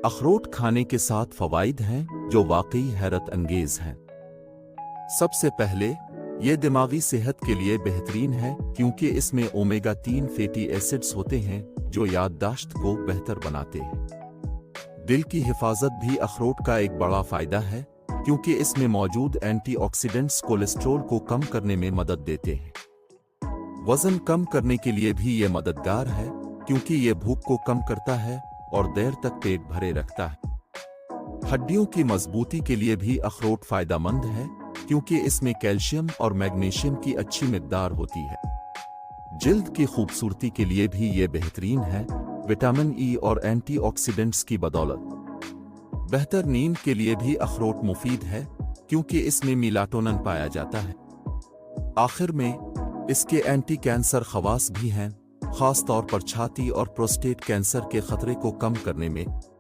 अखरोट खाने के 7 फवाइद हैं जो वाकई हैरत अंगेज हैं। सबसे पहले ये दिमागी सेहत के लिए बेहतरीन है क्योंकि इसमें ओमेगा 3 फैटी एसिड्स होते हैं जो याददाश्त को बेहतर बनाते हैं। दिल की हिफाजत भी अखरोट का एक बड़ा फायदा है क्योंकि इसमें मौजूद एंटीऑक्सीडेंट्स कोलेस्ट्रॉल को कम करने में मदद देते हैं। वजन कम करने के लिए भी ये मददगार है क्योंकि ये भूख को कम करता है और देर तक पेट भरे रखता है। हड्डियों की मजबूती के लिए भी अखरोट फायदेमंद है क्योंकि इसमें कैल्शियम और मैग्नीशियम की अच्छी मिकदार होती है। जिल्द की खूबसूरती के लिए भी ये बेहतरीन है, विटामिन ई और एंटीऑक्सीडेंट्स की बदौलत। बेहतर नींद के लिए भी अखरोट मुफीद है क्योंकि इसमें मेलाटोनिन पाया जाता है। आखिर में इसके एंटी कैंसर खवास भी हैं, खास तौर पर छाती और प्रोस्टेट कैंसर के खतरे को कम करने में